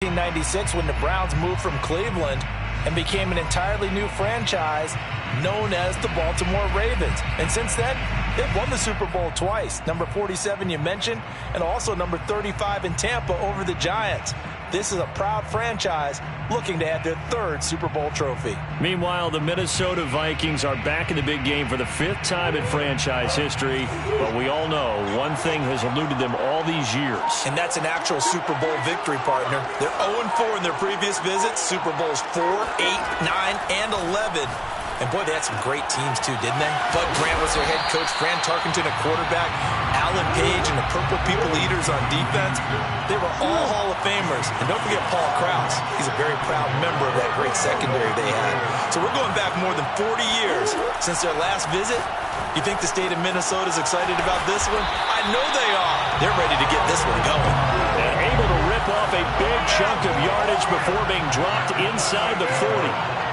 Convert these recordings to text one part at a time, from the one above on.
1996 when the Browns moved from Cleveland and became an entirely new franchise known as the Baltimore Ravens. And since then, they've won the Super Bowl twice. Number 47 you mentioned, and also number 35 in Tampa over the Giants. This is a proud franchise looking to add their third Super Bowl trophy. Meanwhile, the Minnesota Vikings are back in the big game for the 5th time in franchise history. But we all know one thing has eluded them all these years. And that's an actual Super Bowl victory, partner. They're 0-4 in their previous visits. Super Bowls 4, 8, 9, and 11. And, boy, they had some great teams, too, didn't they? Bud Grant was their head coach, Fran Tarkenton a quarterback, Alan Page and the Purple People Eaters on defense. They were all Hall of Famers. And don't forget Paul Krause. He's a very proud member of that great secondary they had. So we're going back more than 40 years since their last visit. You think the state of Minnesota is excited about this one? I know they are. They're ready to get this one going. And able to rip off a big chunk of yardage before being dropped inside the 40.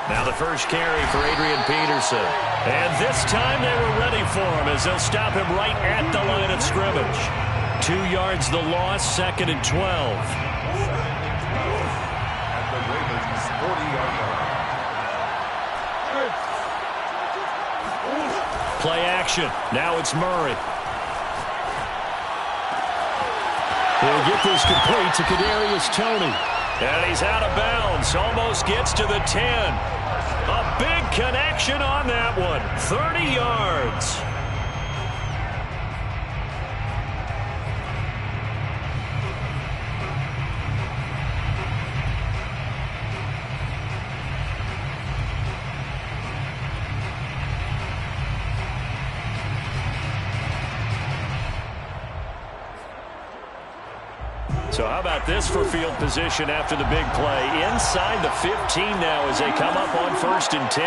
Now the first carry for Adrian Peterson. And this time they were ready for him as they'll stop him right at the line of scrimmage. 2 yards the loss, 2nd and 12. At the Ravens' 40-yard line. Play action. Now it's Murray. He'll get this complete to Kadarius Toney. And he's out of bounds. Almost gets to the 10. A big connection on that one. 30 yards. So how about this for field position after the big play? Inside the 15 now as they come up on 1st and 10.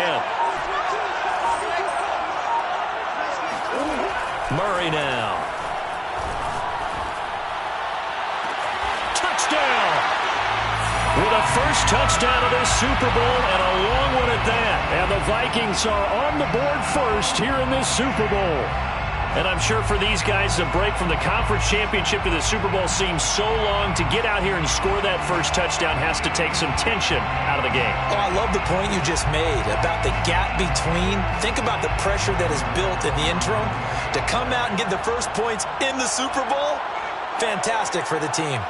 Murray now. Touchdown! With a first touchdown of this Super Bowl and a long one at that. And the Vikings are on the board first here in this Super Bowl. And I'm sure for these guys, the break from the conference championship to the Super Bowl seems so long. To get out here and score that first touchdown has to take some tension out of the game. Oh, I love the point you just made about the gap between. Think about the pressure that is built in the interim. To come out and get the first points in the Super Bowl, fantastic for the team.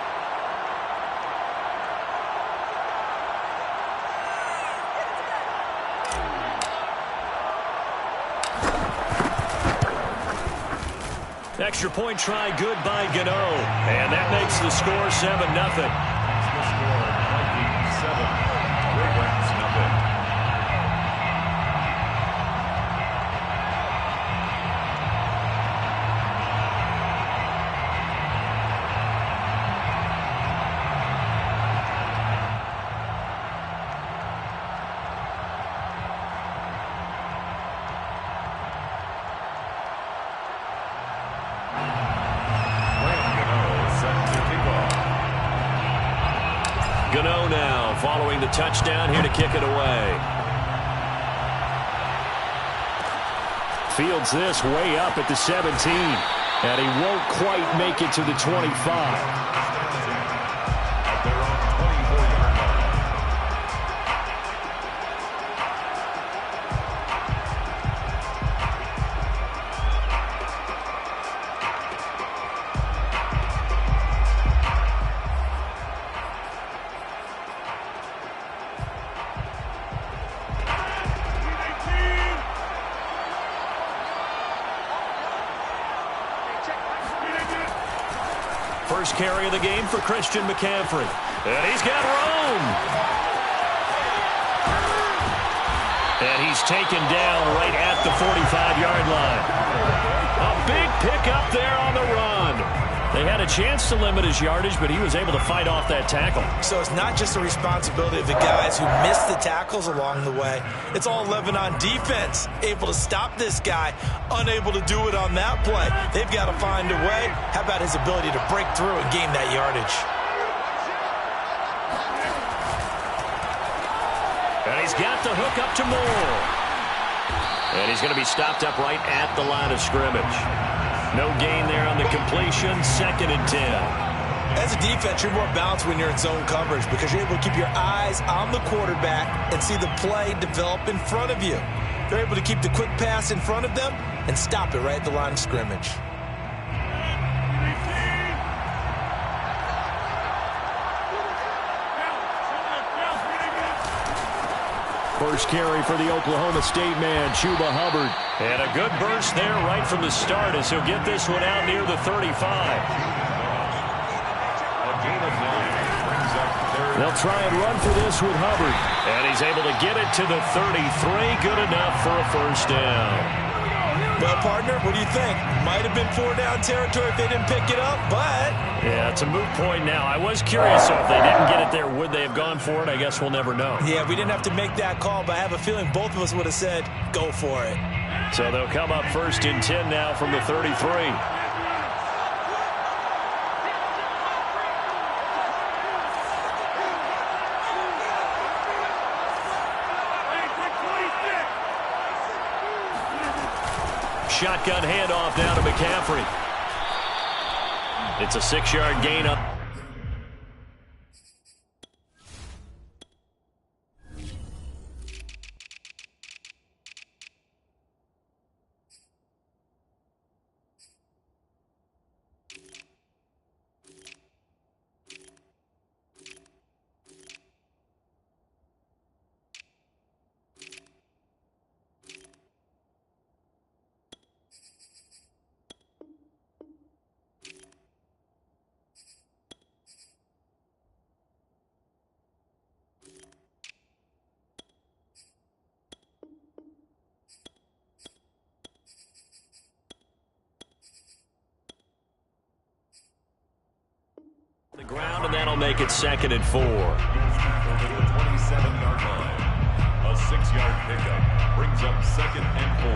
Extra point try good by Gano. And that makes the score 7-0. The score, Vikings 7, Ravens 0. Gano now following the touchdown here to kick it away. Fields this way up at the 17. And he won't quite make it to the 25. At their own 24-yard line. First carry of the game for Christian McCaffrey. And he's got room. And he's taken down right at the 45-yard line. A big pickup there on the run. They had a chance to limit his yardage, but he was able to fight off that tackle. So it's not just the responsibility of the guys who missed the tackles along the way. It's all 11 on defense, able to stop this guy, unable to do it on that play. They've got to find a way. How about his ability to break through and gain that yardage? And he's got the hook up to Moore. And he's going to be stopped up right at the line of scrimmage. No gain there on the completion. 2nd and 10. As a defense, you're more balanced when you're in zone coverage because you're able to keep your eyes on the quarterback and see the play develop in front of you. They're able to keep the quick pass in front of them and stop it right at the line of scrimmage. First carry for the Oklahoma State man, Chuba Hubbard. And a good burst there right from the start as he'll get this one out near the 35. They'll try and run for this with Hubbard. And he's able to get it to the 33. Good enough for a first down. Well, partner, what do you think? Might have been 4-down territory if they didn't pick it up, but... Yeah, it's a moot point now. I was curious, so if they didn't get it there, would they have gone for it? I guess we'll never know. Yeah, we didn't have to make that call, but I have a feeling both of us would have said, go for it. So they'll come up 1st and 10 now from the 33. Shotgun handoff down to McCaffrey. It's a 6-yard gain up. The ground, and that'll make it 2nd and 4. To the 27-yard line. A 6-yard pickup brings up 2nd and 4.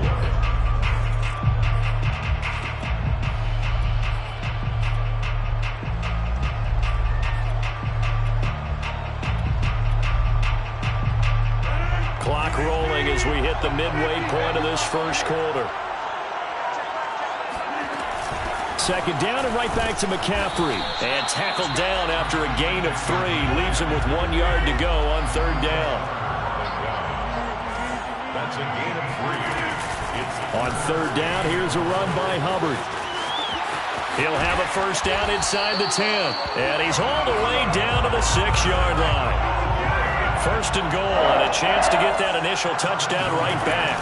Clock rolling as we hit the midway point of this first quarter. 2nd down and right back to McCaffrey. And tackled down after a gain of 3. Leaves him with 1 yard to go on 3rd down. That's a gain of 3. On 3rd down, here's a run by Hubbard. He'll have a first down inside the 10. And he's hauled away down to the 6-yard line. 1st and goal and a chance to get that initial touchdown right back.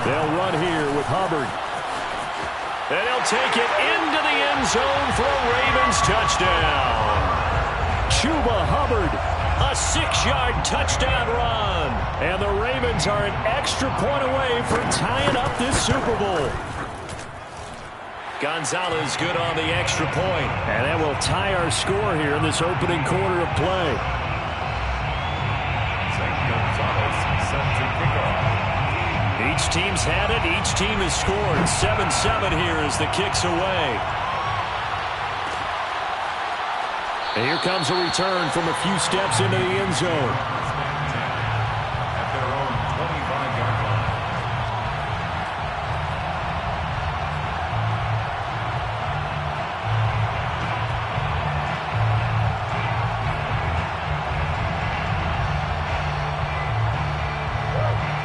They'll run here with Hubbard. And he'll take it into the end zone for a Ravens touchdown. Chuba Hubbard, a 6-yard touchdown run. And the Ravens are an extra point away from tying up this Super Bowl. Gonzalez good on the extra point. And that will tie our score here in this opening quarter of play. Gonzalez set to kick off. Each team's had it. Each team has scored. 7-7 here as the kick's away. And here comes a return from a few steps into the end zone. At their own 25-yard line.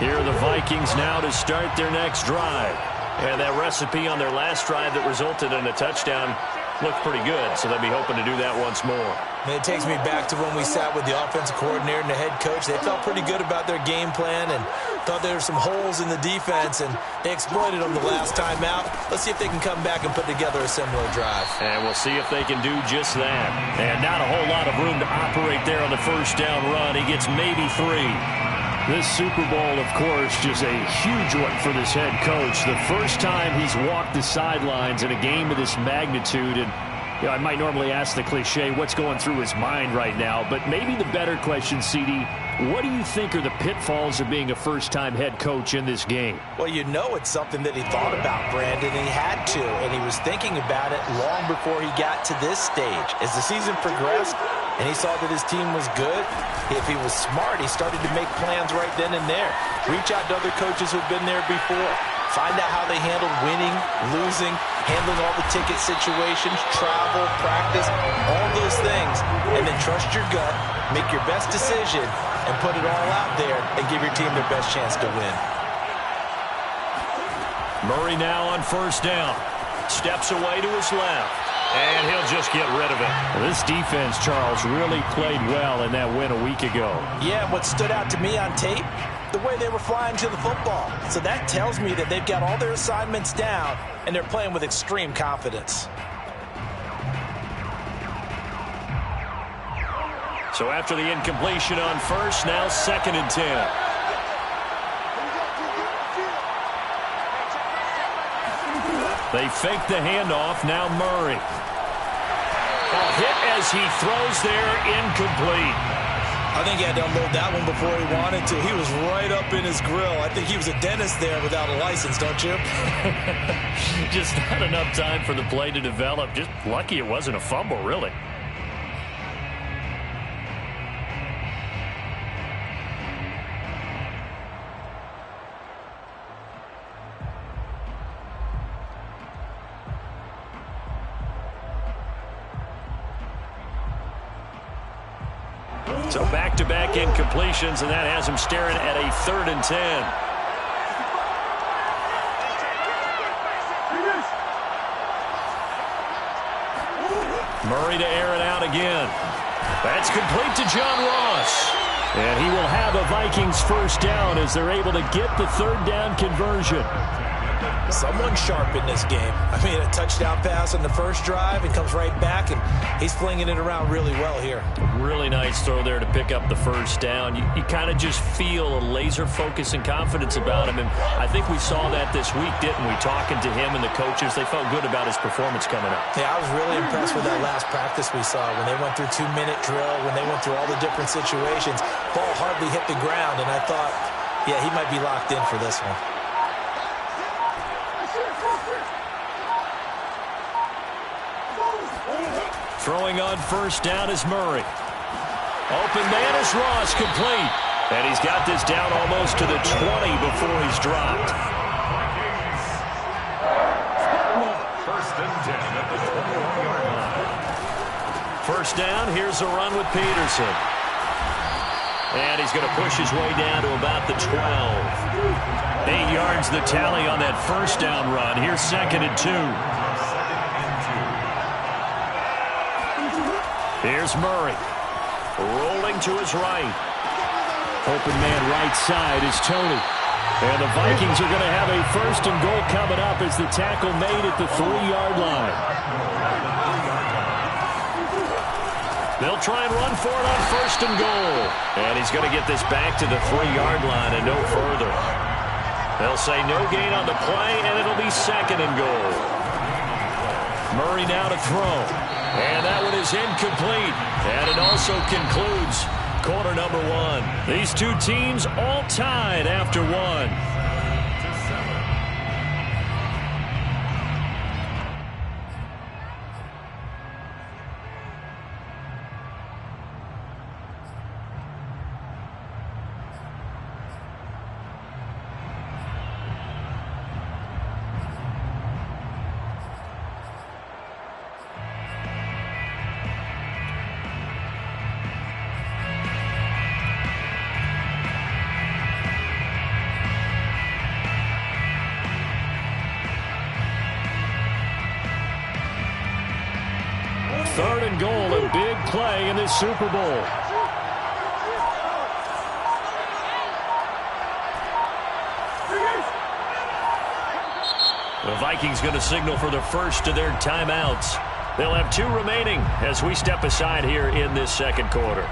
Here are the Vikings now to start their next drive. And that recipe on their last drive that resulted in a touchdown looked pretty good, so they'll be hoping to do that once more. It takes me back to when we sat with the offensive coordinator and the head coach. They felt pretty good about their game plan and thought there were some holes in the defense, and they exploited them the last time out. Let's see if they can come back and put together a similar drive. And we'll see if they can do just that. And not a whole lot of room to operate there on the first down run. He gets maybe 3. This Super Bowl, of course, just a huge one for this head coach. The first time he's walked the sidelines in a game of this magnitude. And you know, I might normally ask the cliche, what's going through his mind right now? But maybe the better question, CD, what do you think are the pitfalls of being a first-time head coach in this game? Well, you know it's something that he thought about, Brandon, and he had to. And he was thinking about it long before he got to this stage. As the season progressed, and he saw that his team was good. If he was smart, he started to make plans right then and there. Reach out to other coaches who've been there before. Find out how they handled winning, losing, handling all the ticket situations, travel, practice, all those things. And then trust your gut, make your best decision, and put it all out there and give your team their best chance to win. Murray now on first down. Steps away to his left. And he'll just get rid of it. Well, this defense, Charles, really played well in that win a week ago. Yeah, what stood out to me on tape, the way they were flying to the football. So that tells me that they've got all their assignments down, and they're playing with extreme confidence. So after the incompletion on first, now 2nd and 10. They fake the handoff. Now Murray. A hit as he throws there, incomplete. I think he had to unload that one before he wanted to. He was right up in his grill. I think he was a dentist there without a license, don't you? Just not enough time for the play to develop. Just lucky it wasn't a fumble, really. So back-to-back incompletions, and that has him staring at a 3rd and 10. Murray to air it out again. That's complete to John Ross. And he will have a Vikings first down as they're able to get the 3rd down conversion. Someone sharp in this game. I mean, a touchdown pass on the first drive and comes right back, and he's flinging it around really well here. Really nice throw there to pick up the first down. You kind of just feel a laser focus and confidence about him, and I think we saw that this week, didn't we? Talking to him and the coaches, they felt good about his performance coming up. Yeah, I was really impressed with that last practice we saw when they went through 2-minute drill, when they went through all the different situations. Ball hardly hit the ground, and I thought, yeah, he might be locked in for this one. Throwing on first down is Murray. Open man is Ross, complete. And he's got this down almost to the 20 before he's dropped. 1st and 10 at the 21-yard line. First down, here's a run with Peterson. And he's going to push his way down to about the 12. 8 yards the tally on that first down run. Here's 2nd and 2. Here's Murray. Rolling to his right. Open man right side is Tony. And the Vikings are going to have a 1st and goal coming up as the tackle made at the 3-yard line. They'll try and run for it on 1st and goal. And he's going to get this back to the 3-yard line and no further. They'll say no gain on the play, and it'll be 2nd and goal. Murray now to throw. And that one is incomplete. And it also concludes quarter number 1. These two teams all tied after 1. Third and goal, a big play in this Super Bowl. The Vikings going to signal for the first of their timeouts. They'll have 2 remaining as we step aside here in this 2nd quarter.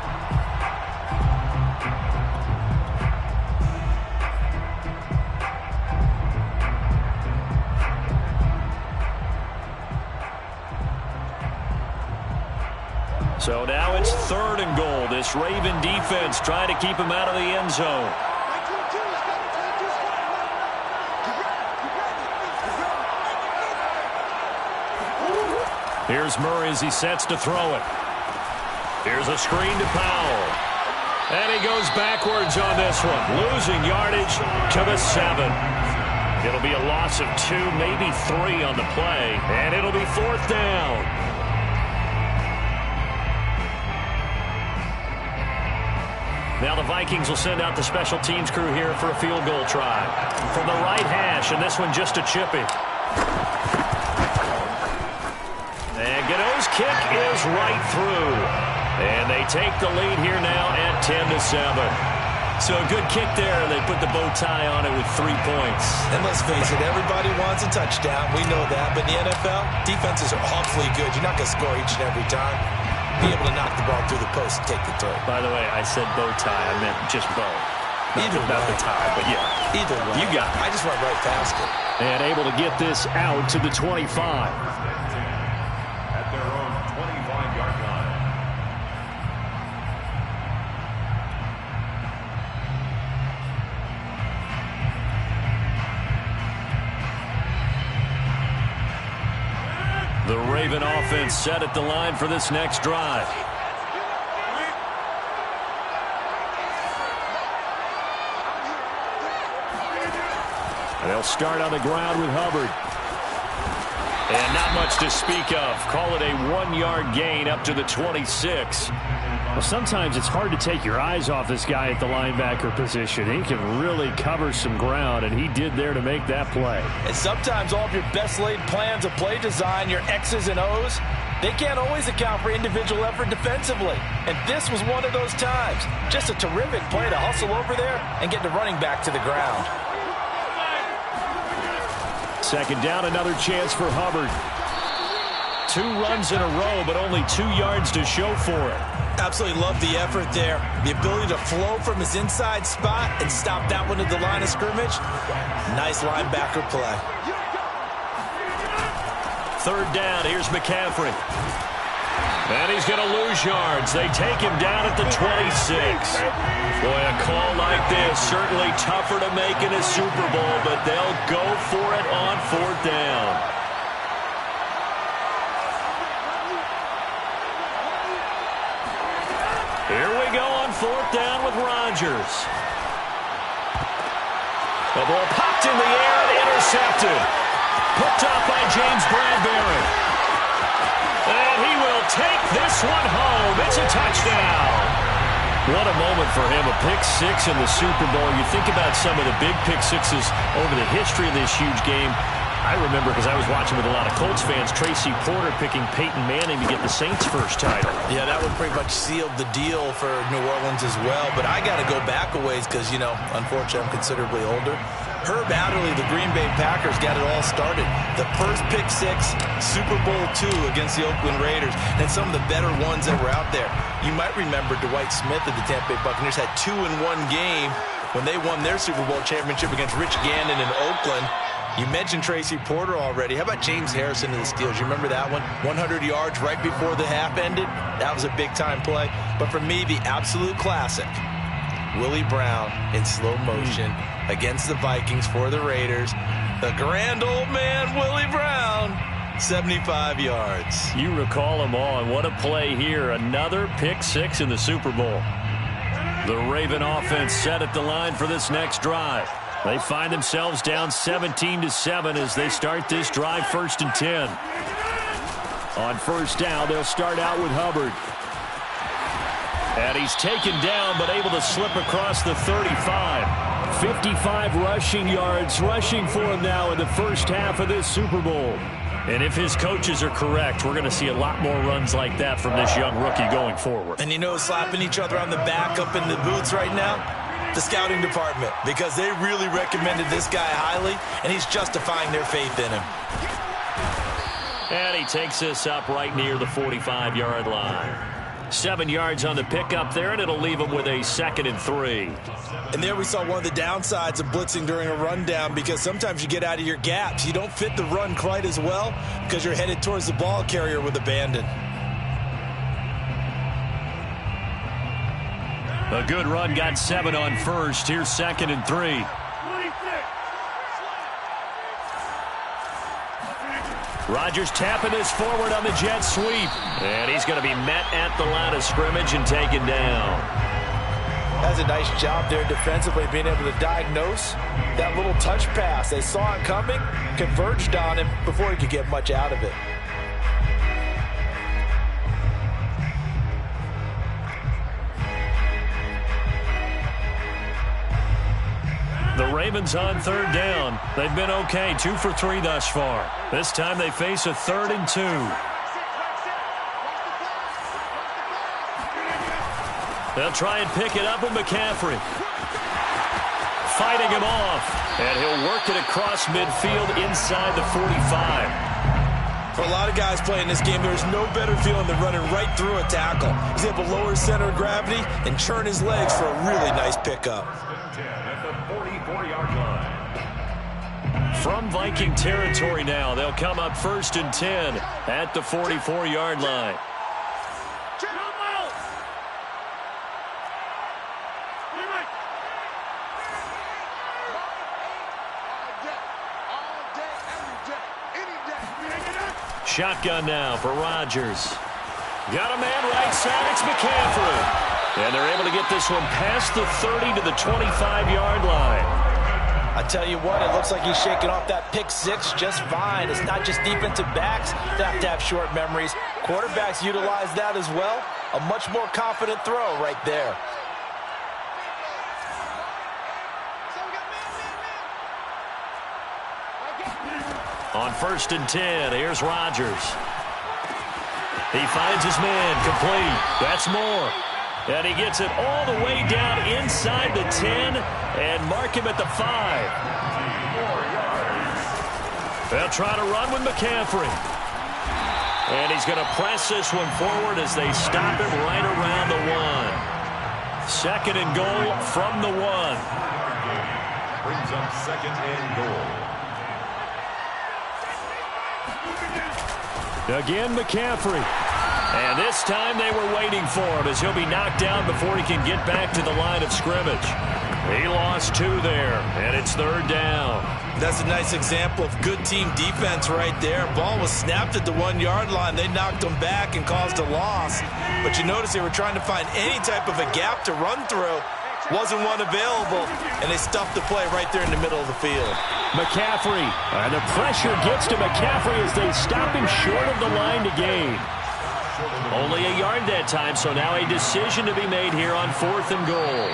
So now it's 3rd and goal. This Raven defense trying to keep him out of the end zone. Here's Murray as he sets to throw it. Here's a screen to Powell. And he goes backwards on this one, losing yardage to the 7. It'll be a loss of 2, maybe 3 on the play, and it'll be 4th down. Now the Vikings will send out the special teams crew here for a field goal try. From the right hash, and this one just a chippy. And Gano's kick is right through. And they take the lead here now at 10-7. So a good kick there. They put the bow tie on it with 3 points. And let's face it, everybody wants a touchdown. We know that. But in the NFL, defenses are awfully good. You're not going to score each and every time. Be able to knock the ball through the post and take the throw. By the way, I said bow tie. I meant just bow. Not the tie, but yeah. Either way. You got it. I just went right past it. And able to get this out to the 25. At their own 25-yard line. The Raven offense set at the line for this next drive. And they'll start on the ground with Hubbard. And not much to speak of. Call it a 1-yard gain up to the 26. Well, sometimes it's hard to take your eyes off this guy at the linebacker position. He can really cover some ground, and he did there to make that play. And sometimes all of your best laid plans of play design, your X's and O's, they can't always account for individual effort defensively. And this was one of those times. Just a terrific play to hustle over there and get the running back to the ground. Second down, another chance for Hubbard. 2 runs in a row, but only 2 yards to show for it. Absolutely love the effort there. The ability to flow from his inside spot and stop that one at the line of scrimmage. Nice linebacker play. Third down, here's McCaffrey. And he's going to lose yards. They take him down at the 26. Boy, a call like this, certainly tougher to make in a Super Bowl, but they'll go for it on 4th down. Here we go on 4th down with Rodgers. The ball popped in the air and intercepted. Picked up by James Bradbury. And he will take this one home. It's a touchdown. What a moment for him, a pick 6 in the Super Bowl. You think about some of the big pick 6s over the history of this huge game. I remember, because I was watching with a lot of Colts fans, Tracy Porter picking Peyton Manning to get the Saints' first title. Yeah, that one pretty much sealed the deal for New Orleans as well. But I got to go back a ways because, you know, unfortunately I'm considerably older. Herb Adderley, the Green Bay Packers, got it all started. The first pick 6, Super Bowl II against the Oakland Raiders, and some of the better ones that were out there. You might remember Dwight Smith of the Tampa Bay Buccaneers had 2 in one game when they won their Super Bowl championship against Rich Gannon in Oakland. You mentioned Tracy Porter already. How about James Harrison of the Steelers? You remember that one? 100 yards right before the half ended? That was a big-time play. But for me, the absolute classic, Willie Brown in slow motion against the Vikings for the Raiders. The grand old man, Willie Brown, 75 yards. You recall them all, and what a play here. Another pick 6 in the Super Bowl. The Raven offense set at the line for this next drive. They find themselves down 17-7 as they start this drive 1st and 10. On 1st down, they'll start out with Hubbard. And he's taken down, but able to slip across the 35. 55 rushing yards rushing for him now in the first half of this Super Bowl. And if his coaches are correct, we're going to see a lot more runs like that from this young rookie going forward. And you know, slapping each other on the back up in the booths right now? The scouting department, because they really recommended this guy highly, and he's justifying their faith in him. And he takes this up right near the 45-yard line. 7 yards on the pickup there, and it'll leave him with a 2nd and 3. And there we saw one of the downsides of blitzing during a rundown, because sometimes you get out of your gaps. You don't fit the run quite as well because you're headed towards the ball carrier with abandon. A good run, got 7 on 1st. Here's 2nd and 3. Rodgers tapping this forward on the jet sweep. And he's going to be met at the line of scrimmage and taken down. That's a nice job there defensively, being able to diagnose that little touch pass. They saw it coming, converged on him before he could get much out of it. The Ravens on third down. They've been okay, 2 for 3 thus far. This time they face a 3rd and 2. They'll try and pick it up with McCaffrey. Fighting him off. And he'll work it across midfield inside the 45. For a lot of guys playing this game, there's no better feeling than running right through a tackle. He's able to lower his center of gravity and churn his legs for a really nice pickup. From Viking territory now, they'll come up 1st and 10 at the 44-yard line. Shotgun now for Rodgers. Got a man right side. It's McCaffrey. And they're able to get this one past the 30 to the 25-yard line. I tell you what, it looks like he's shaking off that pick six just fine. It's not just defensive backs that have to have short memories. Quarterbacks utilize that as well. A much more confident throw right there. On 1st and 10, here's Rodgers. He finds his man, complete. That's more. And he gets it all the way down inside the 10 and mark him at the 5. They'll try to run with McCaffrey. And he's going to press this one forward as they stop him right around the 1. 2nd and goal from the 1. Brings up 2nd and goal. Again, McCaffrey. And this time they were waiting for him as he'll be knocked down before he can get back to the line of scrimmage. He lost 2 there, and it's 3rd down. That's a nice example of good team defense right there. Ball was snapped at the 1-yard line. They knocked him back and caused a loss. But you notice they were trying to find any type of a gap to run through. Wasn't one available, and they stuffed the play right there in the middle of the field. McCaffrey, and the pressure gets to McCaffrey as they stop him short of the line to gain. Only a yard that time, so now a decision to be made here on 4th and goal.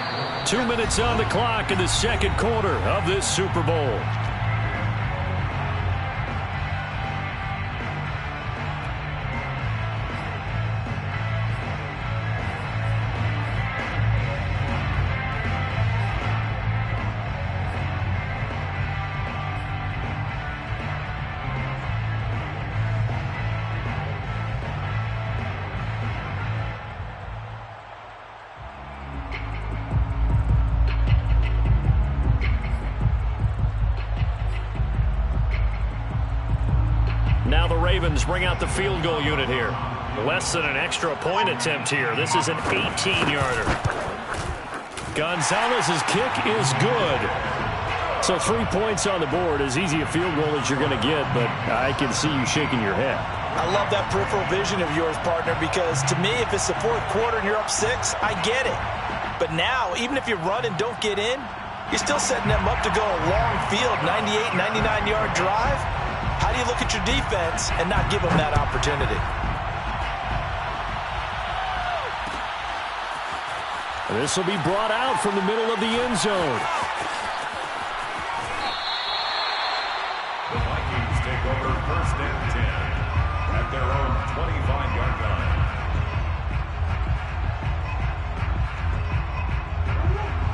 2 minutes on the clock in the 2nd quarter of this Super Bowl. Now the Ravens bring out the field goal unit here. Less than an extra point attempt here. This is an 18-yarder. Gonzalez's kick is good. So 3 points on the board, as easy a field goal as you're going to get, but I can see you shaking your head. I love that peripheral vision of yours, partner, because to me, if it's the 4th quarter and you're up 6, I get it. But now, even if you run and don't get in, you're still setting them up to go a long field, 98, 99-yard drive. How do you look at your defense and not give them that opportunity? This will be brought out from the middle of the end zone. The Vikings take over 1st and 10 at their own 25-yard line.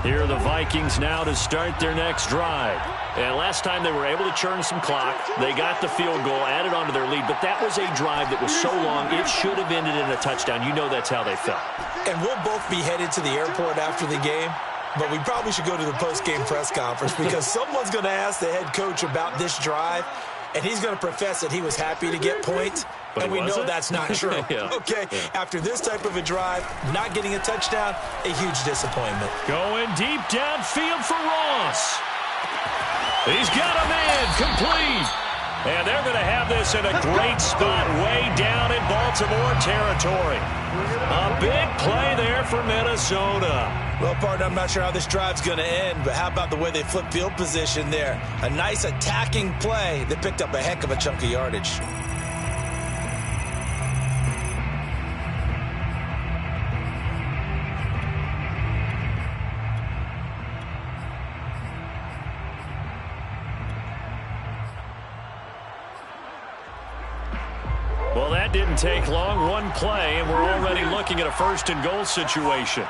Here are the Vikings now to start their next drive. And last time they were able to churn some clock. They got the field goal, added on to their lead. But that was a drive that was so long, it should have ended in a touchdown. You know that's how they felt. And we'll both be headed to the airport after the game. But we probably should go to the post-game press conference because someone's going to ask the head coach about this drive. And he's going to profess that he was happy to get points. But and we know that's not true. Yeah. Okay, after this type of a drive, not getting a touchdown, a huge disappointment. Going deep downfield for Ross. He's got a man complete. And they're going to have this in a great spot way down in Baltimore territory. A big play there for Minnesota. Well, partner, I'm not sure how this drive's going to end, but how about the way they flip field position there? A nice attacking play that picked up a heck of a chunk of yardage. Well, that didn't take long. One play, and we're already looking at a first-and-goal situation.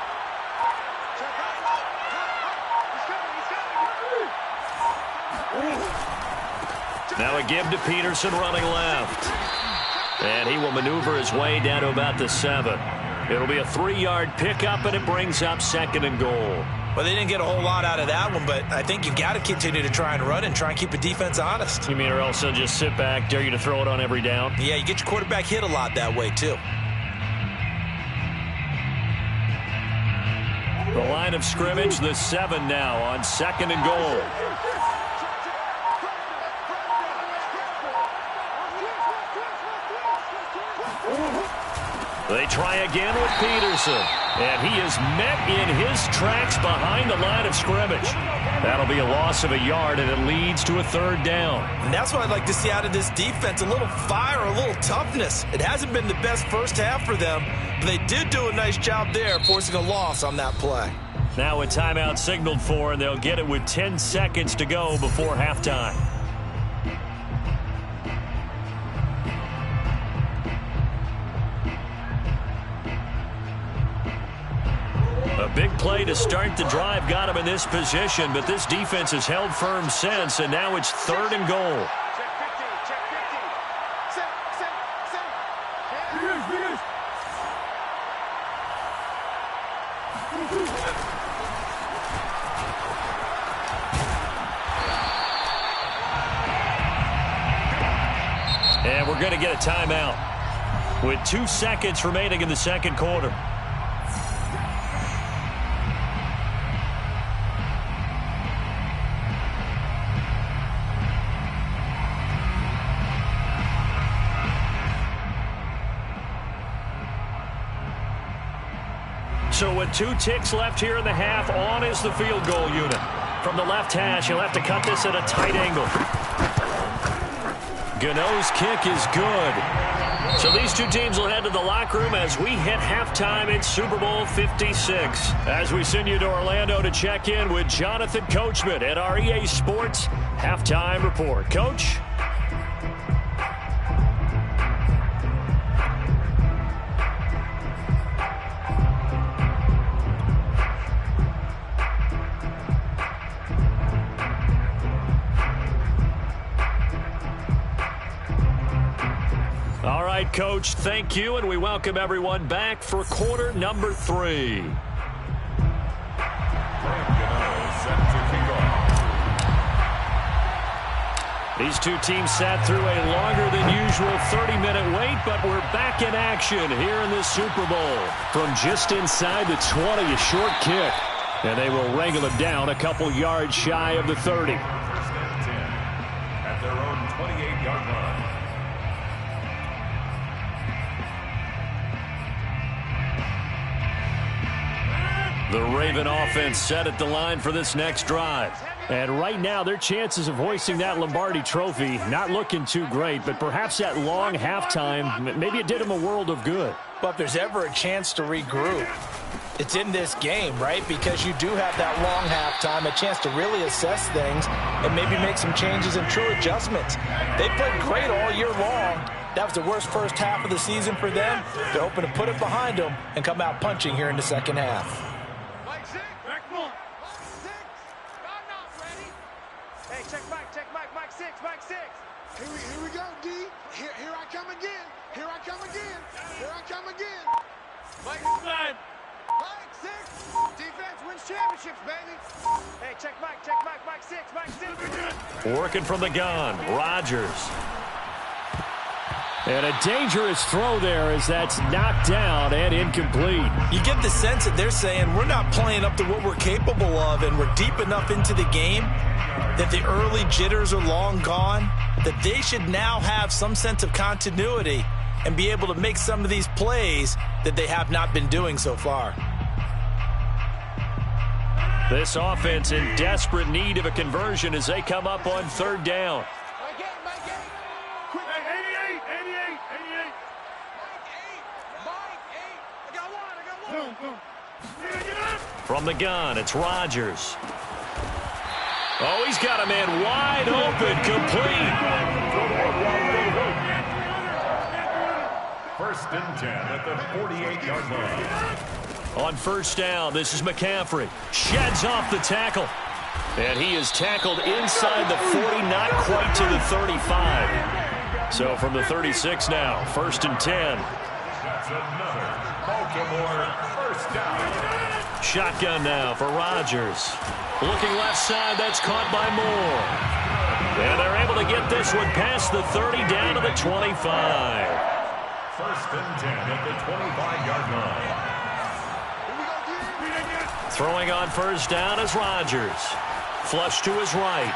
Now a give to Peterson running left. And he will maneuver his way down to about the 7. It'll be a 3-yard pickup, and it brings up 2nd and goal. Well, they didn't get a whole lot out of that one, but I think you've got to continue to try and run and try and keep the defense honest. You mean or else they'll just sit back, dare you to throw it on every down? Yeah, you get your quarterback hit a lot that way, too. The line of scrimmage, the 7 now on 2nd and goal. They try again with Peterson. And he is met in his tracks behind the line of scrimmage. That'll be a loss of a yard, and it leads to a 3rd down. And that's what I'd like to see out of this defense, a little fire, a little toughness. It hasn't been the best first half for them, but they did do a nice job there, forcing a loss on that play. Now a timeout signaled for, and they'll get it with 10 seconds to go before halftime. A big play to start the drive got him in this position, but this defense has held firm since, and now it's 3rd and goal. And we're going to get a timeout with 2 seconds remaining in the 2nd quarter. So with 2 ticks left here in the half, on is the field goal unit. From the left hash, he'll have to cut this at a tight angle. Gano's kick is good. So these 2 teams will head to the locker room as we hit halftime in Super Bowl 56. As we send you to Orlando to check in with Jonathan Coachman at our EA Sports Halftime Report. Coach? All right, Coach, thank you, and we welcome everyone back for quarter number 3. These 2 teams sat through a longer than usual 30-minute wait, but we're back in action here in the Super Bowl. From just inside the 20, a short kick, and they will wrangle them down a couple yards shy of the 30. First and 10 at their own 28-yard line. The Raven offense set at the line for this next drive. And right now, their chances of hoisting that Lombardi trophy not looking too great, but perhaps that long halftime, maybe it did them a world of good. But if there's ever a chance to regroup, it's in this game, right? Because you do have that long halftime, a chance to really assess things and maybe make some changes and true adjustments. They played great all year long. That was the worst first half of the season for them. They're hoping to put it behind them and come out punching here in the second half. Here we go, D. Here I come again. Here I come again. Here I come again. Mike 9. Mike 6. Defense wins championships, baby. Hey, check Mike. Mike 6. Mike 6. Working from the gun, Rodgers. And a dangerous throw there as that's knocked down and incomplete. You get the sense that they're saying we're not playing up to what we're capable of, and we're deep enough into the game that the early jitters are long gone. that they should now have some sense of continuity and be able to make some of these plays that they have not been doing so far. This offense in desperate need of a conversion as they come up on third down. From the gun, it's Rodgers. Oh, he's got a man wide open, complete. 1st and 10 at the 48-yard line. On first down, this is McCaffrey. Sheds off the tackle. And he is tackled inside the 40, not quite to the 35. So from the 36 now, 1st and 10. That's another Baltimore first down. Shotgun now for Rodgers. Looking left side, that's caught by Moore. And they're able to get this one past the 30 down to the 25. 1st and 10 at the 25-yard line. Throwing on first down is Rodgers. Flush to his right.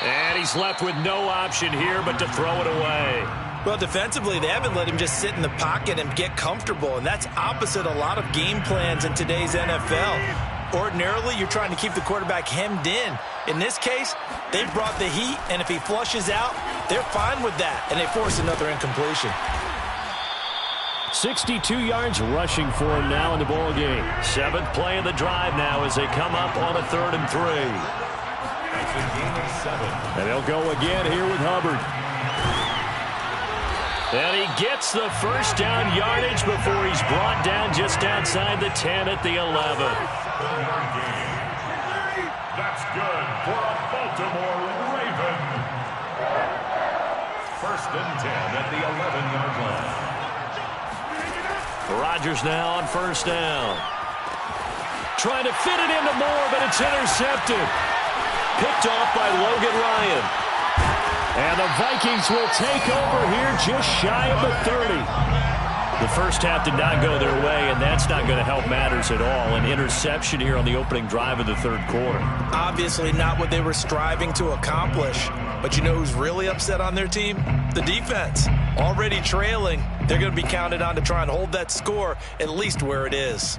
And he's left with no option here but to throw it away. Well, defensively, they haven't let him just sit in the pocket and get comfortable, and that's opposite a lot of game plans in today's NFL. Ordinarily, you're trying to keep the quarterback hemmed in. In this case, they brought the heat, and if he flushes out, they're fine with that, and they force another incompletion. 62 yards rushing for him now in the ball game. 7th play of the drive now as they come up on a 3rd and 3. That's a gain of 7. And they'll go again here with Hubbard. And he gets the first down yardage before he's brought down just outside the 10 at the 11. That's good for a Baltimore Raven. 1st and 10 at the 11-yard line. Rodgers now on first down. Trying to fit it into Moore, but it's intercepted. Picked off by Logan Ryan. And the Vikings will take over here just shy of the 30. The first half did not go their way, and that's not going to help matters at all. An interception here on the opening drive of the 3rd quarter. Obviously not what they were striving to accomplish. But you know who's really upset on their team? The defense. Already trailing. They're going to be counted on to try and hold that score at least where it is.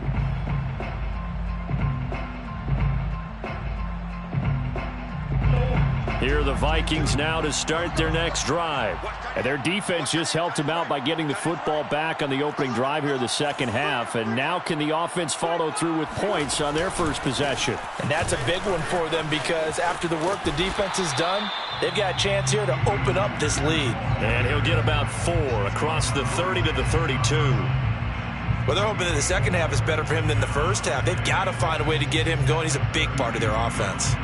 Here are the Vikings now to start their next drive. And their defense just helped them out by getting the football back on the opening drive here in the second half. And now can the offense follow through with points on their first possession? And that's a big one for them because after the work the defense has done, they've got a chance here to open up this lead. And he'll get about 4 across the 30 to the 32. Well, they're hoping that the second half is better for him than the first half. They've got to find a way to get him going. He's a big part of their offense.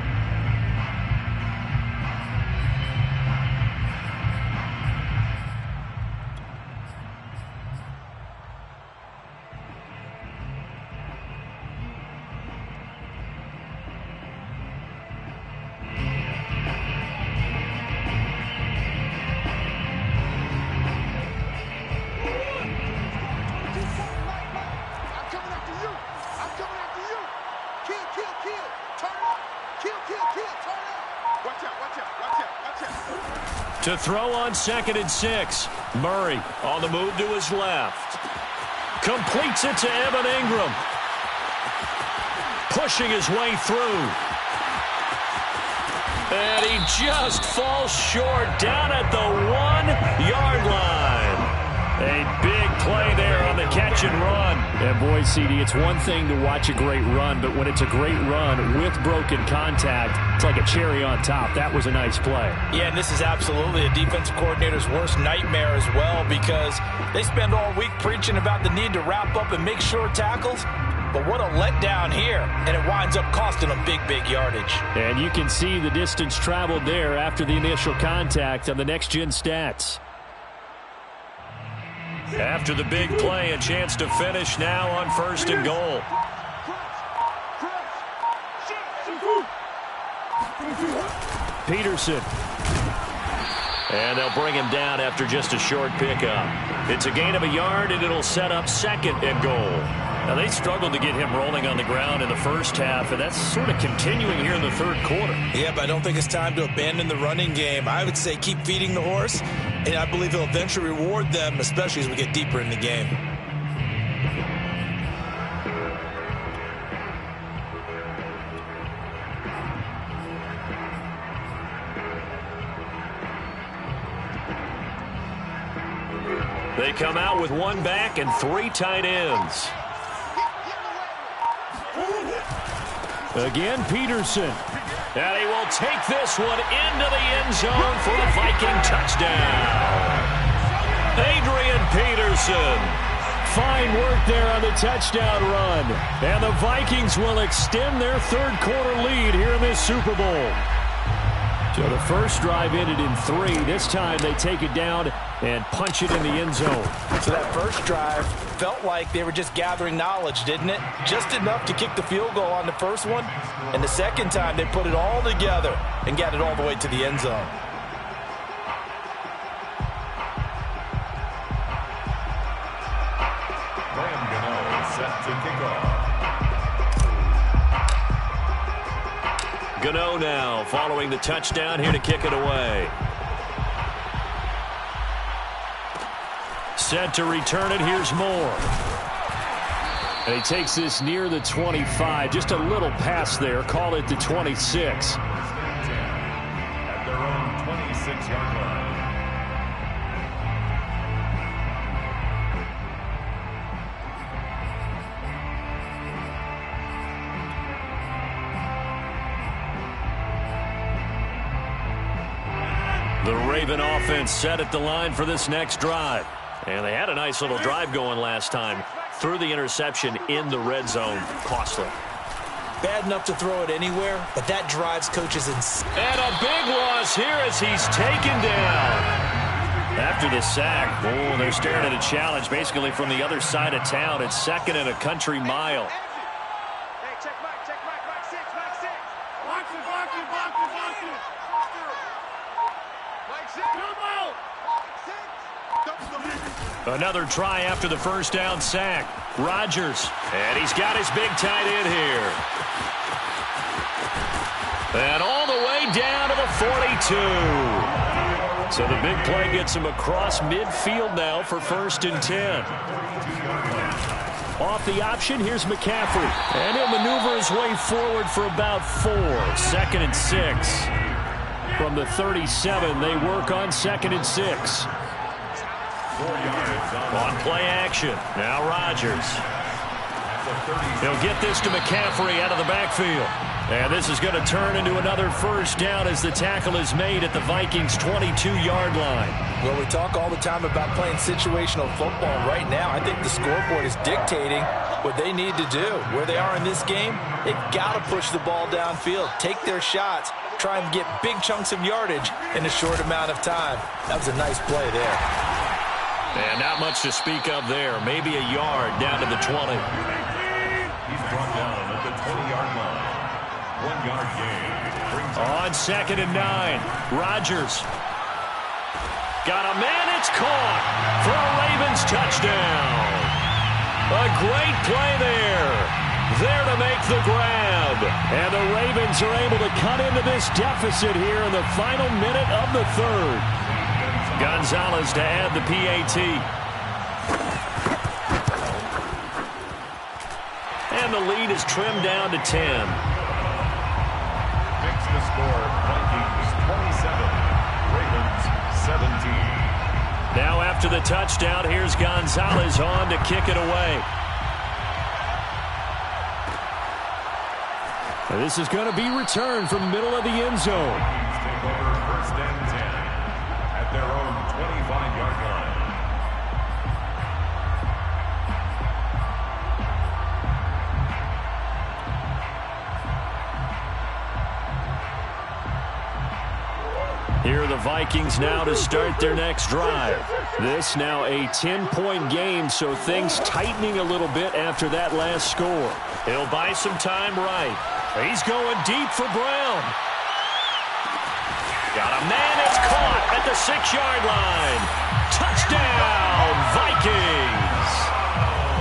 To throw on 2nd and 6. Murray on the move to his left. Completes it to Evan Ingram. Pushing his way through. And he just falls short down at the 1-yard line. A big play there on the catch and run. And boy, CD, it's one thing to watch a great run, but when it's a great run with broken contact, it's like a cherry on top. That was a nice play. Yeah, and this is absolutely a defensive coordinator's worst nightmare as well because they spend all week preaching about the need to wrap up and make short tackles. But what a letdown here, and it winds up costing them big, big yardage. And you can see the distance traveled there after the initial contact on the next-gen stats. After the big play, a chance to finish now on 1st and goal. Peterson. And they'll bring him down after just a short pickup. It's a gain of a yard, and it'll set up 2nd and goal. Now, they struggled to get him rolling on the ground in the first half, and that's sort of continuing here in the third quarter. Yeah, but I don't think it's time to abandon the running game. I would say keep feeding the horse, and I believe he'll eventually reward them, especially as we get deeper in the game. They come out with one back and 3 tight ends. Again, Peterson. And he will take this one into the end zone for a Viking touchdown. Adrian Peterson. Fine work there on the touchdown run. And the Vikings will extend their third quarter lead here in this Super Bowl. So the first drive ended in 3. This time they take it down and punch it in the end zone. So that first drive felt like they were just gathering knowledge, didn't it? Just enough to kick the field goal on the first one. And the second time they put it all together and got it all the way to the end zone. Set to kick off. Gano now following the touchdown here to kick it away. Set to return it. Here's Moore. And he takes this near the 25. Just a little pass there. Call it the 26. At their own 26-yard line. The Raven offense set at the line for this next drive. And they had a nice little drive going last time. Threw the interception in the red zone. Costly. Bad enough to throw it anywhere, but that drives coaches insane. And a big loss here as he's taken down. After the sack, oh, they're staring at a challenge basically from the other side of town. It's second and a country mile. Hey, check back, six. Box it. Mike, six. Come out. Another try after the first down sack. Rodgers, and he's got his big tight end here. And all the way down to the 42. So the big play gets him across midfield now for 1st and 10. Off the option, here's McCaffrey. And he'll maneuver his way forward for about 4. 2nd and 6. From the 37, they work on 2nd and 6. On play action. Now Rodgers. He'll get this to McCaffrey out of the backfield. And this is going to turn into another first down as the tackle is made at the Vikings' 22-yard line. Well, we talk all the time about playing situational football. Right now, I think the scoreboard is dictating what they need to do. Where they are in this game, they've got to push the ball downfield, take their shots, try and get big chunks of yardage in a short amount of time. That was a nice play there. And not much to speak of there. Maybe a yard down to the 20. He's brought down at the 20-yard line. 1-yard gain. On 2nd and 9, Rodgers. Got a man, it's caught for a Ravens touchdown. A great play there. There to make the grab. And the Ravens are able to cut into this deficit here in the final minute of the third. Gonzalez to add the PAT. And the lead is trimmed down to 10. Fix the score. Vikings 27, Ravens 17. Now after the touchdown, here's Gonzalez on to kick it away. And this is going to be returned from the middle of the end zone. Vikings take over 1st and 10 at their own 25-yard line. Here are the Vikings now to start their next drive. This now a 10-point game, so things tightening a little bit after that last score. He'll buy some time right. He's going deep for Brown. Got a man, it's caught at the 6-yard line. Touchdown, Vikings.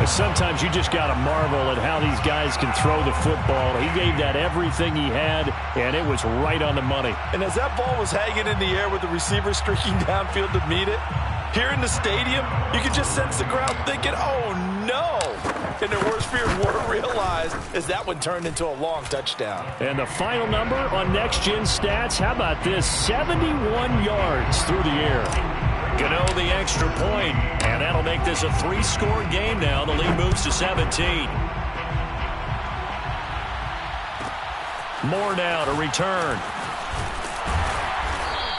Sometimes you just got to marvel at how these guys can throw the football. He gave that everything he had, and it was right on the money. And as that ball was hanging in the air with the receiver streaking downfield to meet it, here in the stadium, you could just sense the crowd thinking, oh, no. And their worst fears were realized as that one turned into a long touchdown. And the final number on Next Gen Stats, how about this? 71 yards through the air. Gano the extra point, and that'll make this a 3-score game now. The lead moves to 17. Moore now to return.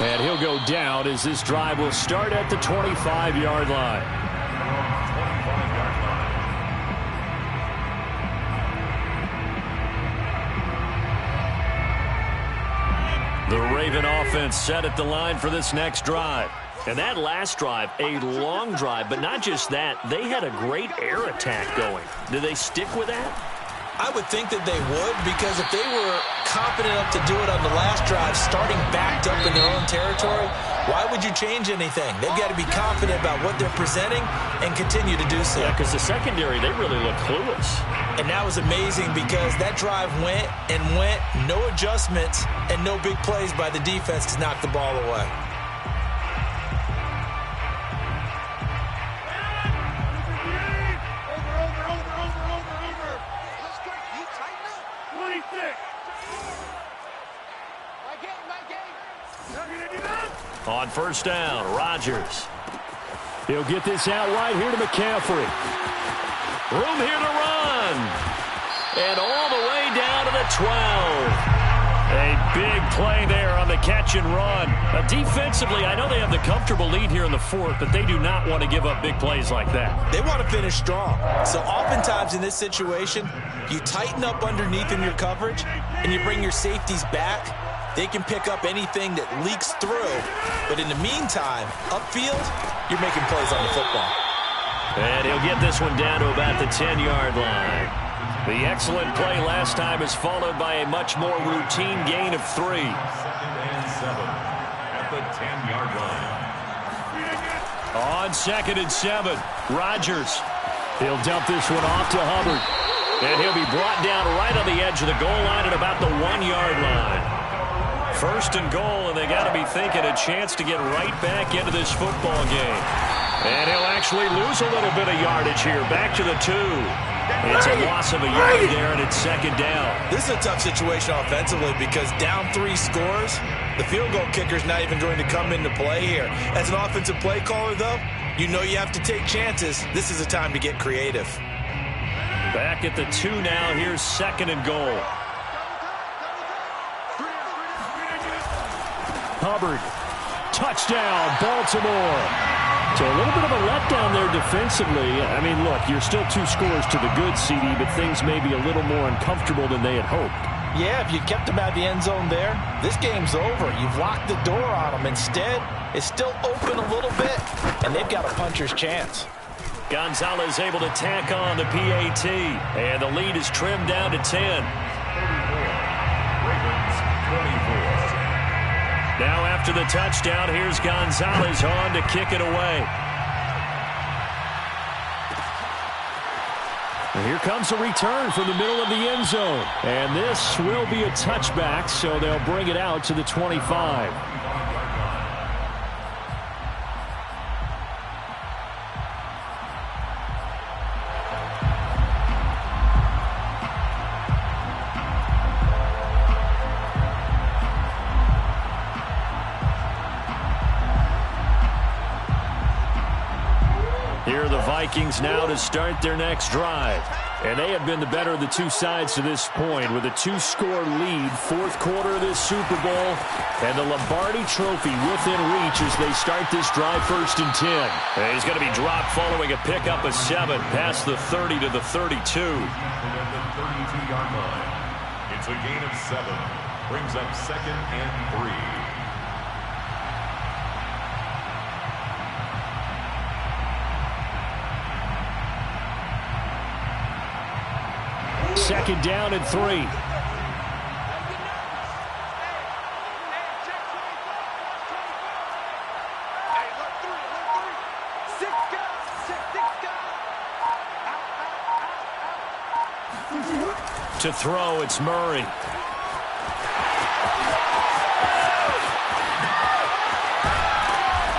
And he'll go down as this drive will start at the 25-yard line. The Raven offense set at the line for this next drive. And that last drive, a long drive, but not just that, they had a great air attack going. Do they stick with that? I would think that they would, because if they were confident enough to do it on the last drive, starting backed up in their own territory, why would you change anything? They've got to be confident about what they're presenting and continue to do so. Yeah, because the secondary, they really look clueless. And that was amazing because that drive went and went, no adjustments, and no big plays by the defense to knock the ball away. On first down, Rodgers. He'll get this out wide here to McCaffrey. Room here to run. And all the way down to the 12. A big play there on the catch and run. Defensively, I know they have the comfortable lead here in the fourth, but they do not want to give up big plays like that. They want to finish strong. So oftentimes in this situation, you tighten up underneath in your coverage, and you bring your safeties back. They can pick up anything that leaks through. But in the meantime, upfield, you're making plays on the football. And he'll get this one down to about the 10-yard line. The excellent play last time is followed by a much more routine gain of 3. 2nd and 7 at the 10-yard line. On 2nd and 7, Rodgers. He'll dump this one off to Hubbard. And he'll be brought down right on the edge of the goal line at about the 1-yard line. First and goal, and they got to be thinking a chance to get right back into this football game. And he'll actually lose a little bit of yardage here, back to the 2. It's a loss of a yard there, and it's 2nd down. This is a tough situation offensively because down 3 scores, the field goal kicker's not even going to come into play here. As an offensive play caller, though, you know you have to take chances. This is a time to get creative. Back at the 2 now. Here's 2nd and goal. Hubbard, touchdown, Baltimore. So a little bit of a letdown there defensively. I mean, look, you're still 2 scores to the good, CD, but things may be a little more uncomfortable than they had hoped. Yeah, if you kept them at the end zone there, this game's over. You've locked the door on them. Instead, it's still open a little bit, and they've got a puncher's chance. Gonzalez able to tack on the PAT, and the lead is trimmed down to 10. Ravens 24. Now after the touchdown, here's Gonzalez on to kick it away. And here comes a return from the middle of the end zone. And this will be a touchback, so they'll bring it out to the 25. Here are the Vikings now to start their next drive. And they have been the better of the 2 sides to this point with a 2-score lead, 4th quarter of this Super Bowl, and the Lombardi Trophy within reach as they start this drive 1st and 10. And he's going to be dropped following a pickup of 7 past the 30 to the 32. At the 32-yard line. It's a gain of 7. Brings up 2nd and 3. Second down and 3. To throw, it's Murray.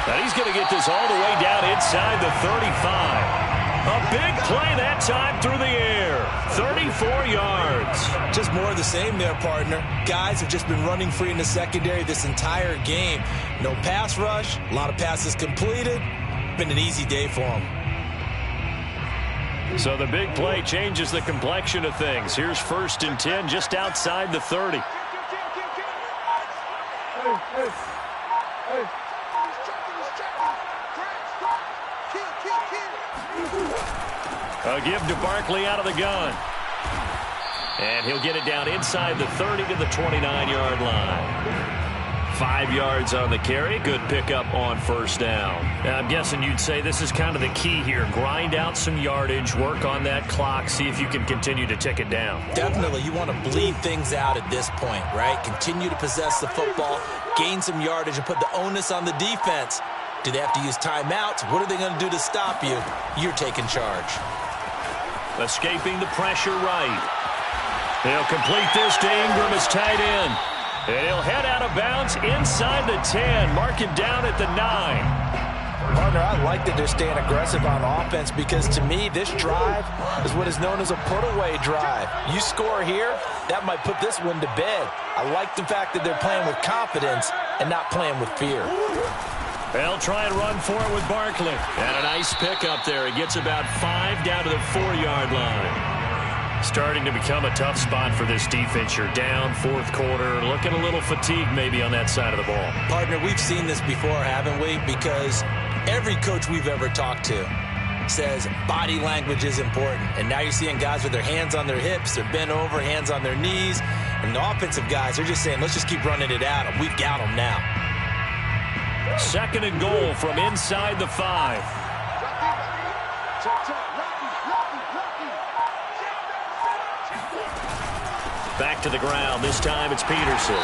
And he's going to get this all the way down inside the 35. A big play that time through the air. 34 yards. Just more of the same there, partner. Guys have just been running free in the secondary this entire game. No pass rush. A lot of passes completed. Been an easy day for them. So the big play changes the complexion of things. Here's 1st and 10 just outside the 30. A give to Barkley out of the gun. And he'll get it down inside the 30 to the 29-yard line. 5 yards on the carry. Good pickup on 1st down. Now, I'm guessing you'd say this is kind of the key here. Grind out some yardage, work on that clock, see if you can continue to tick it down. Definitely. You want to bleed things out at this point, right? Continue to possess the football, gain some yardage, and put the onus on the defense. Do they have to use timeouts? What are they going to do to stop you? You're taking charge. Escaping the pressure right. He'll complete this to Ingram as tight end. And he'll head out of bounds inside the 10. Mark him down at the 9. Partner, I like that they're staying aggressive on offense because to me, this drive is what is known as a put-away drive. You score here, that might put this one to bed. I like the fact that they're playing with confidence and not playing with fear. They'll try and run for it with Barkley. And a nice pickup there. He gets about 5 down to the 4-yard line. Starting to become a tough spot for this defense. You're down 4th quarter. Looking a little fatigued maybe on that side of the ball. Partner, we've seen this before, haven't we? Because every coach we've ever talked to says body language is important. And now you're seeing guys with their hands on their hips, they're bent over, hands on their knees. And the offensive guys, they're just saying, let's just keep running it at them. We've got them now. 2nd and goal from inside the 5. Back to the ground. This time it's Peterson.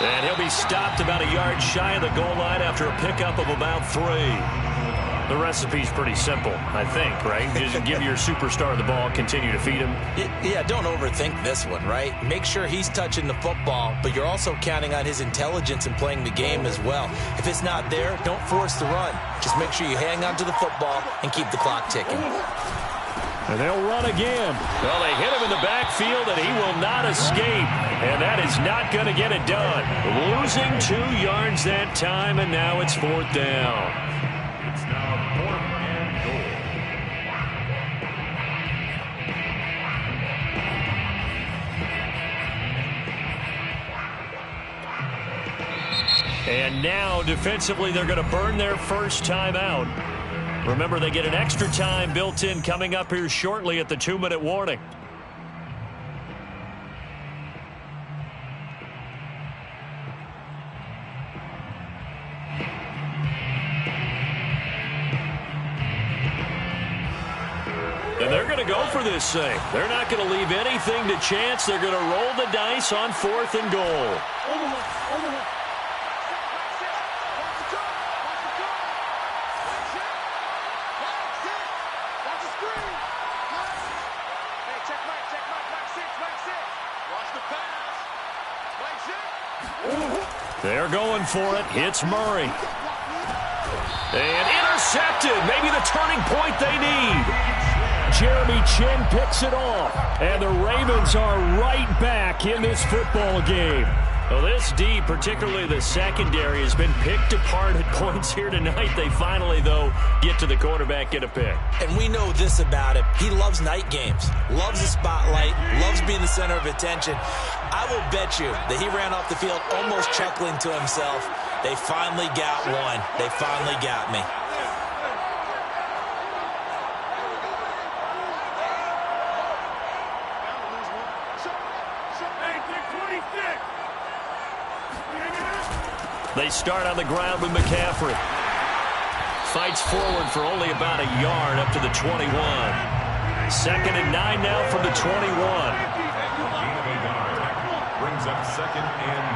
And he'll be stopped about a yard shy of the goal line after a pickup of about 3. The recipe's pretty simple, I think, right? Just give your superstar the ball, continue to feed him. Yeah, don't overthink this one, right? Make sure he's touching the football, but you're also counting on his intelligence in playing the game as well. If it's not there, don't force the run. Just make sure you hang on to the football and keep the clock ticking. And they'll run again. Well, they hit him in the backfield, and he will not escape. And that is not going to get it done. Losing 2 yards that time, and now it's 4th down. It's now 4th and goal. And now, defensively, they're going to burn their first time out. Remember, they get an extra time built in coming up here shortly at the 2-minute warning. And they're going to go for this thing. They're not going to leave anything to chance. They're going to roll the dice on 4th and goal. They're going for it. It's Murray. And intercepted. Maybe the turning point they need. Jeremy Chin picks it off. And the Ravens are right back in this football game. Well, this D, particularly the secondary, has been picked apart at points here tonight. They finally, though, get to the quarterback, get a pick. And we know this about him. He loves night games, loves the spotlight, loves being the center of attention. I will bet you that he ran off the field almost chuckling to himself. They finally got one. They finally got me. They start on the ground with McCaffrey. Fights forward for only about a yard up to the 21. 2nd and 9 now from the 21. Brings up 2nd and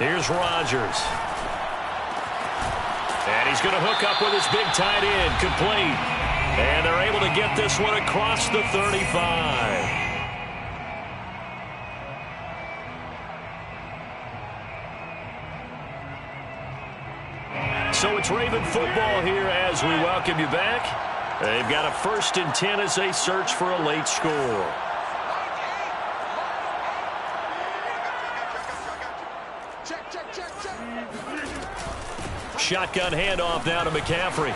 9. Here's Rodgers. And he's going to hook up with his big tight end, complete. And they're able to get this one across the 35. So it's Raven football here as we welcome you back. They've got a 1st and 10 as they search for a late score. Shotgun handoff now to McCaffrey.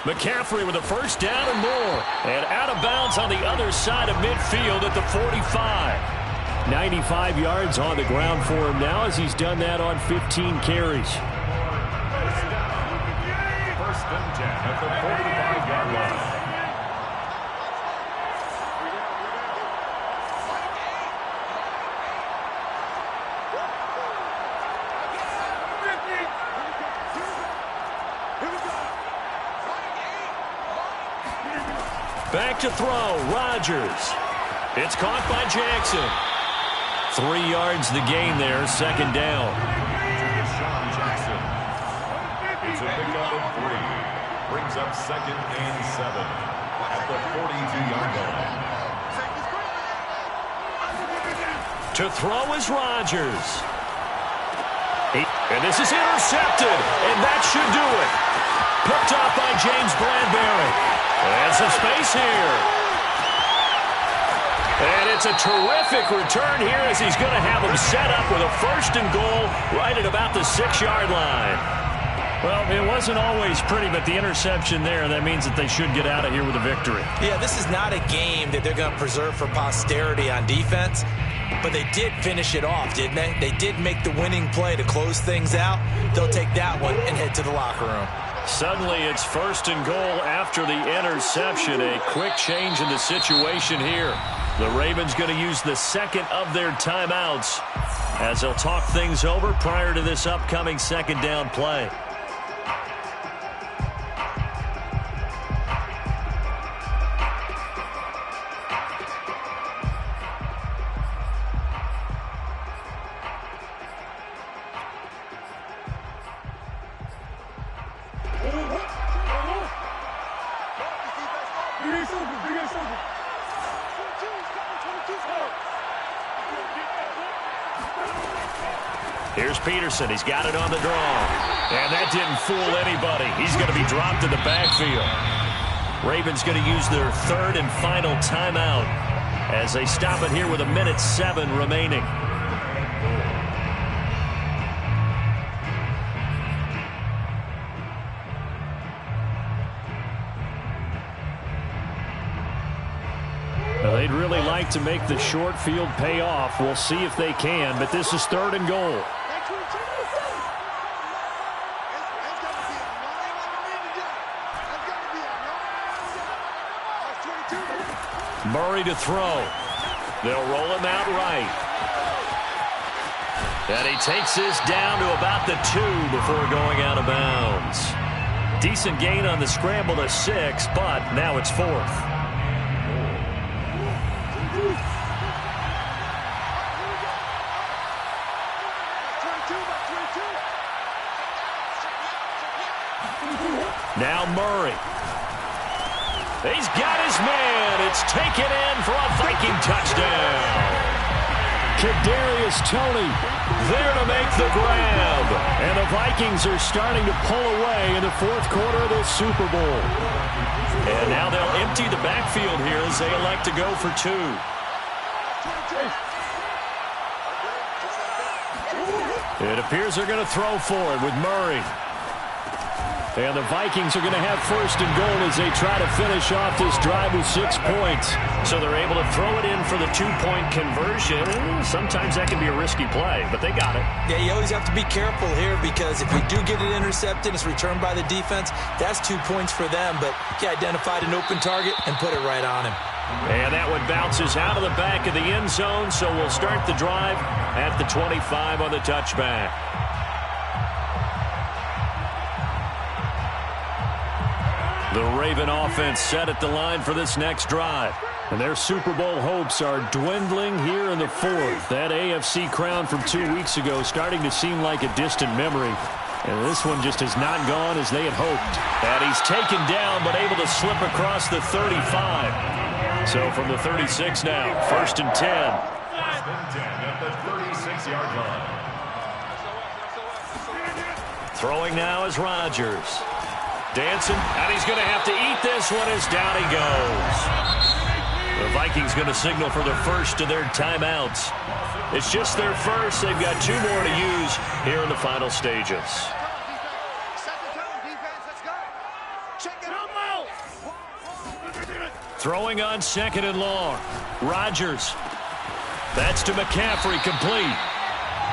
McCaffrey with a 1st down and more. And out of bounds on the other side of midfield at the 45. 95 yards on the ground for him now as he's done that on 15 carries. 1st and 10 at the 45-yard line. Back to throw, Rodgers. It's caught by Jackson. 3 yards the gain there, 2nd down. Jackson. It's a pickup of 3. Brings up 2nd and 7 at the 42-yard line. To throw is Rodgers. And this is intercepted, and that should do it. Picked off by James Bradbury. And some space here. And it's a terrific return here as he's going to have him set up with a 1st and goal right at about the 6-yard line. Well, it wasn't always pretty, but the interception there, that means that they should get out of here with a victory. Yeah, this is not a game that they're going to preserve for posterity on defense, but they did finish it off, didn't they? They did make the winning play to close things out. They'll take that one and head to the locker room. Suddenly it's 1st and goal after the interception. A quick change in the situation here. The Ravens going to use the 2nd of their timeouts as they'll talk things over prior to this upcoming 2nd down play. Here's Peterson. He's got it on the draw. And that didn't fool anybody. He's going to be dropped in the backfield. Ravens going to use their 3rd and final timeout as they stop it here with 1:07 remaining. Well, they'd really like to make the short field pay off. We'll see if they can, but this is 3rd and goal. Murray to throw. They'll roll him out right. And he takes this down to about the 2 before going out of bounds. Decent gain on the scramble to 6, but now it's 4th. Now Murray. He's got his man. It's taken in for a Viking touchdown. Kadarius Toney There to make the grab. And the Vikings are starting to pull away in the 4th quarter of this Super Bowl. And now they'll empty the backfield here as they elect to go for 2. It appears they're going to throw for it with Murray. And the Vikings are going to have 1st and goal as they try to finish off this drive with 6 points. So they're able to throw it in for the 2-point conversion. Sometimes that can be a risky play, but they got it. Yeah, you always have to be careful here because if you do get it intercepted, it's returned by the defense. That's 2 points for them, but he identified an open target and put it right on him. And that one bounces out of the back of the end zone, so we'll start the drive at the 25 on the touchback. The Raven offense set at the line for this next drive. And their Super Bowl hopes are dwindling here in the 4th. That AFC crown from 2 weeks ago starting to seem like a distant memory. And this one just has not gone as they had hoped. And he's taken down, but able to slip across the 35. So from the 36 now, 1st and 10. 1st and 10 at the 36-yard line. Throwing now is Rodgers. Dancing, and he's going to have to eat this one as down he goes. The Vikings going to signal for the first of their timeouts. It's just their first. They've got 2 more to use here in the final stages. Throwing on 2nd and long. Rodgers. That's to McCaffrey, complete.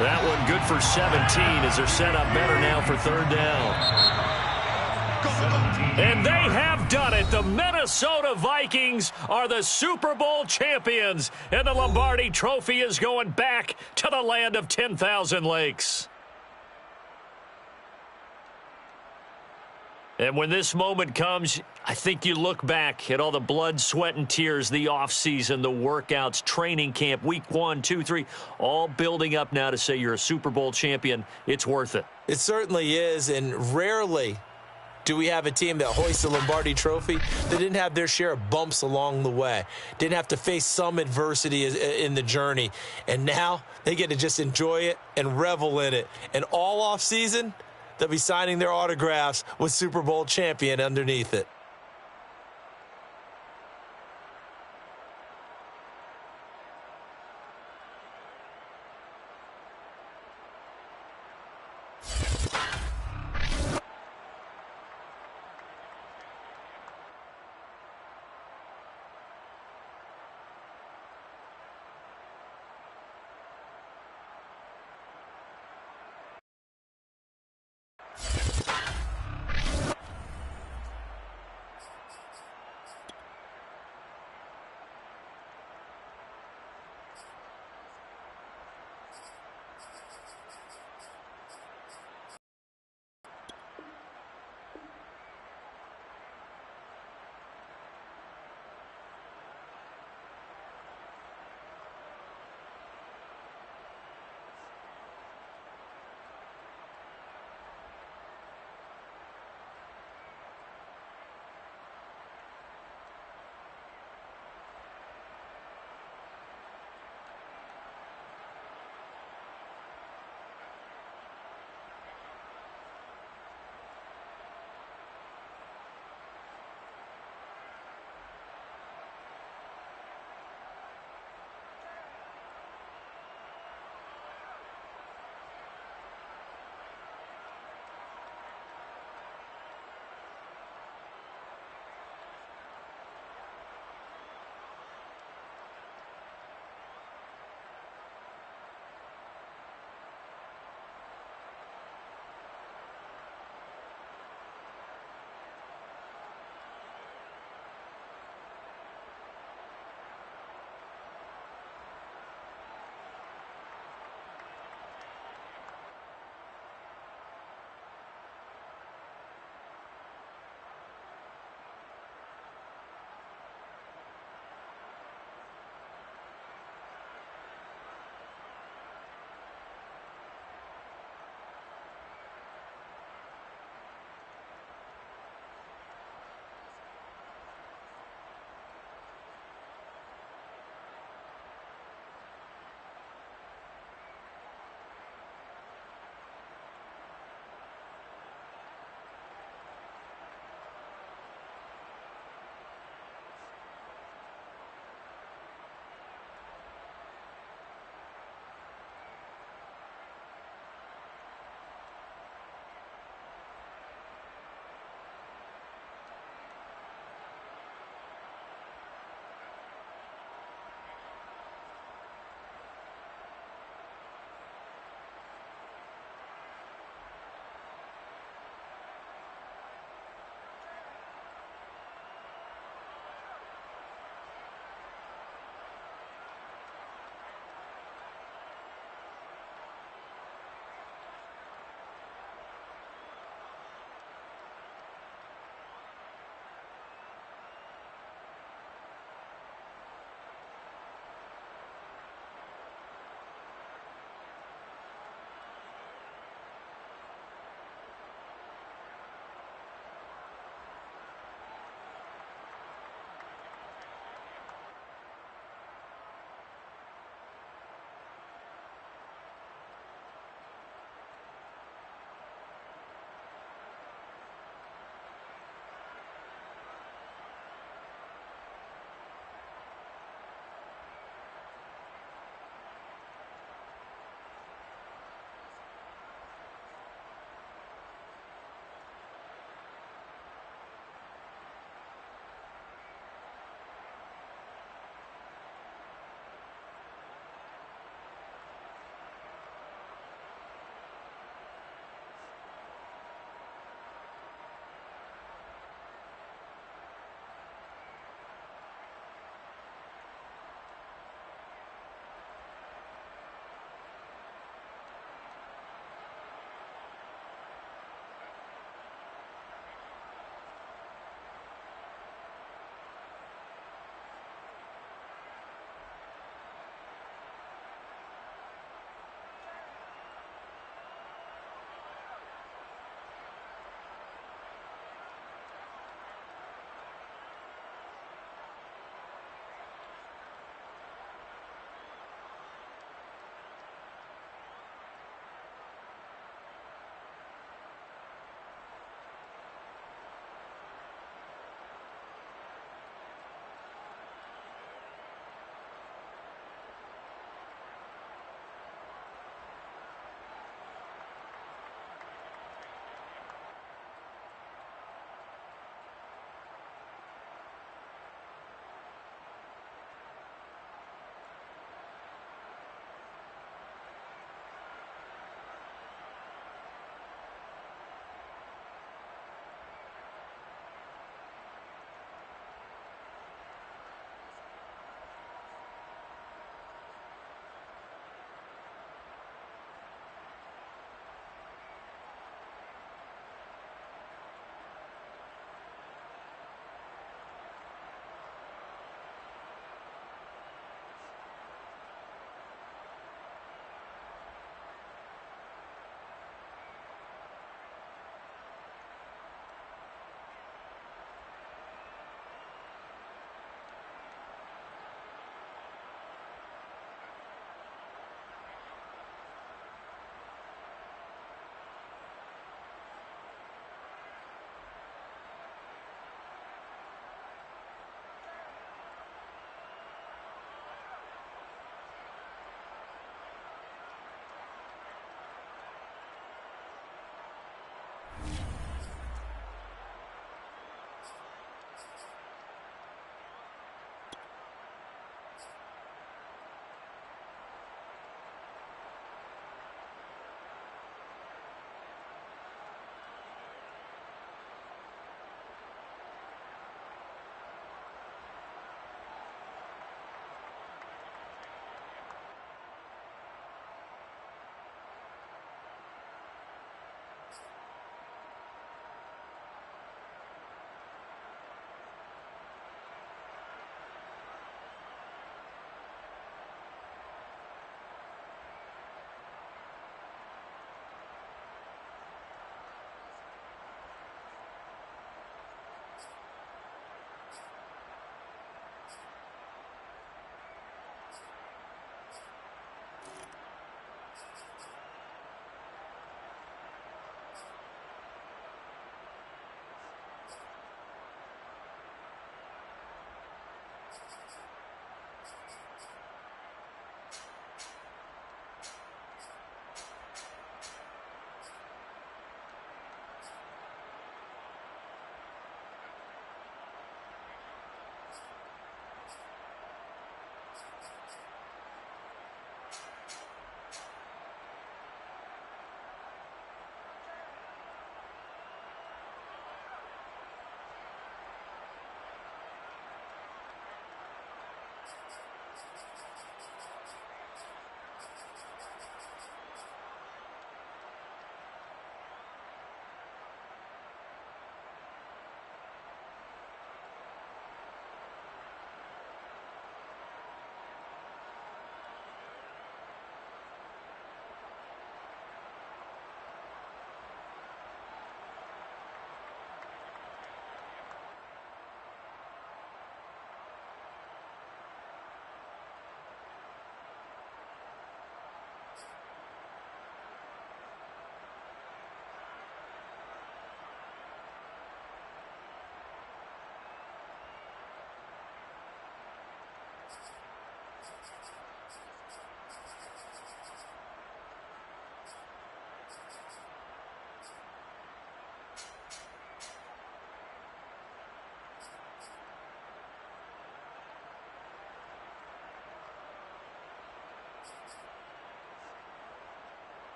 That one good for 17 as they're set up better now for 3rd down. And they have done it. The Minnesota Vikings are the Super Bowl champions. And the Lombardi Trophy is going back to the land of 10,000 lakes. And when this moment comes, I think you look back at all the blood, sweat, and tears, the offseason, the workouts, training camp, week 1, 2, 3, all building up now to say you're a Super Bowl champion. It's worth it. It certainly is, and rarely do we have a team that hoists the Lombardi Trophy that didn't have their share of bumps along the way, didn't have to face some adversity in the journey, and now they get to just enjoy it and revel in it. And all offseason, they'll be signing their autographs with Super Bowl champion underneath it.